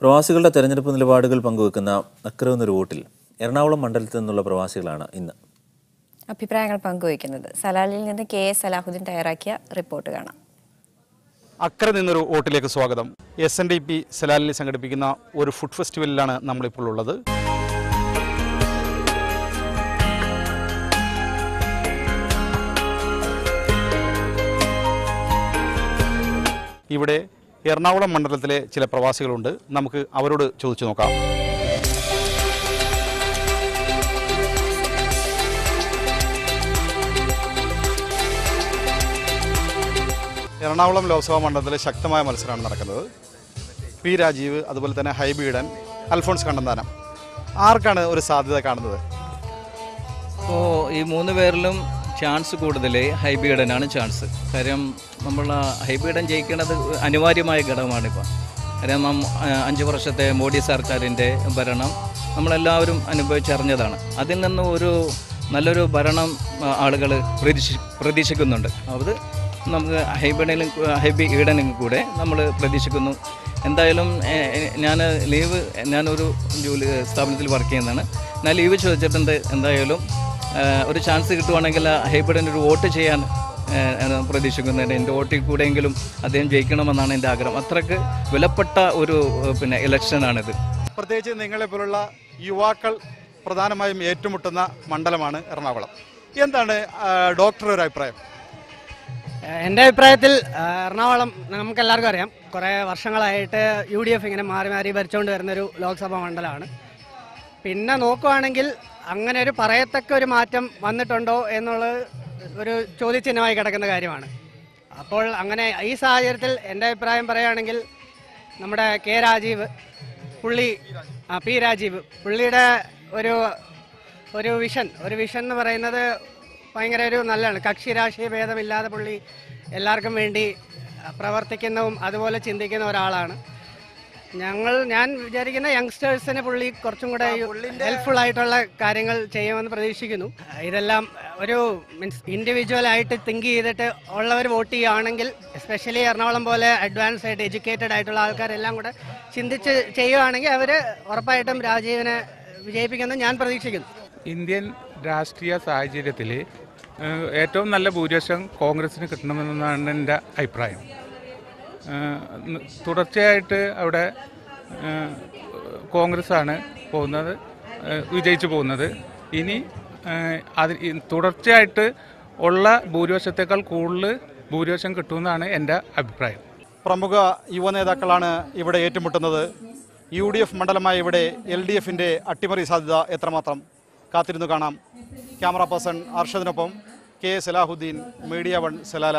പ്രവാസികളുടെ തെരഞ്ഞെടുപ്പ് നിലപാടുകൾ പങ്കുവെക്കുന്ന അക്കരവെന്നൊരു വോട്ടിൽ എറണാകുളം മണ്ഡലത്തിൽ നിന്നുള്ള പ്രവാസികളാണ് ഇന്ന് അഭിപ്രായങ്ങൾ പങ്കുവയ്ക്കുന്നത്. സലാലിൽ നിന്ന് KS സലാഹുദ്ദീൻ തയ്യാറാക്കിയ റിപ്പോർട്ട് കാണാം. അക്കരെ നിന്നൊരു വോട്ടിലേക്ക് സ്വാഗതം. SNDP സലാലിൽ സംഘടിപ്പിക്കുന്ന ഒരു ഫുഡ് ഫെസ്റ്റിവലിലാണ് നമ്മളിപ്പോൾ ഉള്ളത്. ഇവിടെ എറണാകുളം മണ്ഡലത്തിലെ ചില പ്രവാസികളുണ്ട്. നമുക്ക് അവരോട് ചോദിച്ചു നോക്കാം. എറണാകുളം ലോക്സഭാ മണ്ഡലത്തിലെ ശക്തമായ മത്സരമാണ് നടക്കുന്നത്. P. രാജീവ്, അതുപോലെ തന്നെ ഹൈബി ഈഡൻ, അൽഫോൺസ് കണ്ണന്താനം. ആർക്കാണ് ഒരു സാധ്യത കാണുന്നത്? ഇപ്പോൾ ഈ മൂന്ന് പേരിലും ചാൻസ് കൂടുതൽ ഹൈബി ഈഡനാണ് ചാൻസ്. കാര്യം നമ്മൾ ഹൈബി ഈഡൻ ജയിക്കേണ്ടത് അനിവാര്യമായ ഘടകമാണിപ്പോൾ. കാര്യം 5 വർഷത്തെ മോഡി സർക്കാരിൻ്റെ ഭരണം നമ്മളെല്ലാവരും അനുഭവിച്ചറിഞ്ഞതാണ്. അതിൽ നിന്ന് ഒരു നല്ലൊരു ഭരണം ആളുകൾ പ്രതീക്ഷിക്കുന്നുണ്ട്. അത് നമുക്ക് ഹൈബി ഈഡനും കൂടെ നമ്മൾ പ്രതീക്ഷിക്കുന്നു. എന്തായാലും ഞാനൊരു ജോലി സ്ഥാപനത്തിൽ വർക്ക് ചെയ്യുന്നതാണ്. ഞാൻ ലീവ് ചോദിച്ചിട്ടുണ്ട്. എന്തായാലും ഒരു ചാൻസ് കിട്ടുവാണെങ്കിൽ ഹൈബിഡിന് ഒരു വോട്ട് ചെയ്യാൻ പ്രതീക്ഷിക്കുന്നുണ്ട്. എൻ്റെ വോട്ടിൽ കൂടെയെങ്കിലും അദ്ദേഹം ജയിക്കണമെന്നാണ് എൻ്റെ ആഗ്രഹം. അത്രയ്ക്ക് വിലപ്പെട്ട ഒരു ഇലക്ഷനാണിത്. പ്രത്യേകിച്ച് നിങ്ങളെപ്പോലുള്ള യുവാക്കൾ പ്രധാനമായും ഏറ്റുമുട്ടുന്ന മണ്ഡലമാണ് എറണാകുളം. എന്താണ് ഡോക്ടറുടെ ഒരു അഭിപ്രായം? എൻ്റെ അഭിപ്രായത്തിൽ എറണാകുളം നമുക്കെല്ലാവർക്കും അറിയാം, കുറേ വർഷങ്ങളായിട്ട് UDF ഇങ്ങനെ മാറി മാറി ഭരിച്ചുകൊണ്ട് വരുന്നൊരു ലോക്സഭാ മണ്ഡലമാണ്. പിന്നെ നോക്കുവാണെങ്കിൽ അങ്ങനെ ഒരു പറയത്തക്ക ഒരു മാറ്റം വന്നിട്ടുണ്ടോ എന്നുള്ളത് ഒരു ചോദ്യചിഹ്നമായി കിടക്കുന്ന കാര്യമാണ്. അപ്പോൾ അങ്ങനെ ഈ സാഹചര്യത്തിൽ എൻ്റെ അഭിപ്രായം പറയുകയാണെങ്കിൽ നമ്മുടെ P. രാജീവ് പുള്ളിയുടെ ഒരു വിഷൻ എന്ന് പറയുന്നത് ഭയങ്കര ഒരു നല്ലതാണ്. കക്ഷി രാഷ്ട്രീയ ഭേദമില്ലാതെ പുള്ളി എല്ലാവർക്കും വേണ്ടി പ്രവർത്തിക്കുന്നതും അതുപോലെ ചിന്തിക്കുന്ന ഒരാളാണ്. ഞാൻ വിചാരിക്കുന്ന യങ്സ്റ്റേഴ്സിന് പുള്ളി കുറച്ചും കൂടെ ഹെൽപ്ഫുൾ ആയിട്ടുള്ള കാര്യങ്ങൾ ചെയ്യുമെന്ന് പ്രതീക്ഷിക്കുന്നു. ഇതെല്ലാം ഒരു ഇൻഡിവിജ്വലായിട്ട് തിങ്ക് ചെയ്തിട്ട് ഉള്ളവർ വോട്ട് ചെയ്യുകയാണെങ്കിൽ, എസ്പെഷ്യലി എറണാകുളം പോലെ അഡ്വാൻസ് ആയിട്ട് എഡ്യൂക്കേറ്റഡ് ആയിട്ടുള്ള ആൾക്കാരെല്ലാം കൂടെ ചിന്തിച്ച് ചെയ്യുകയാണെങ്കിൽ അവർ ഉറപ്പായിട്ടും രാജീവിനെ വിജയിപ്പിക്കുമെന്ന് ഞാൻ പ്രതീക്ഷിക്കുന്നു. ഇന്ത്യൻ രാഷ്ട്രീയ സാഹചര്യത്തിൽ ഏറ്റവും നല്ല ഭൂരിപക്ഷം കോൺഗ്രസ്സിന് കിട്ടണമെന്നാണ് എൻ്റെ അഭിപ്രായം. തുടർച്ചയായിട്ട് അവിടെ കോൺഗ്രസ്സാണ് വിജയിച്ചു പോകുന്നത്. ഇനി തുടർച്ചയായിട്ട് ഉള്ള ഭൂരിപക്ഷത്തേക്കാൾ കൂടുതൽ ഭൂരിപക്ഷം കിട്ടുമെന്നാണ് എൻ്റെ അഭിപ്രായം. പ്രമുഖ യുവ നേതാക്കളാണ് ഇവിടെ ഏറ്റുമുട്ടുന്നത്. UDF മണ്ഡലമായ ഇവിടെ LDFിൻ്റെ അട്ടിമറി സാധ്യത എത്രമാത്രം? കാത്തിരുന്നു കാണാം. ക്യാമറ പേഴ്സൺ അർഷദിനൊപ്പം KS സലാഹുദ്ദീൻ, മീഡിയ 1 സലാല.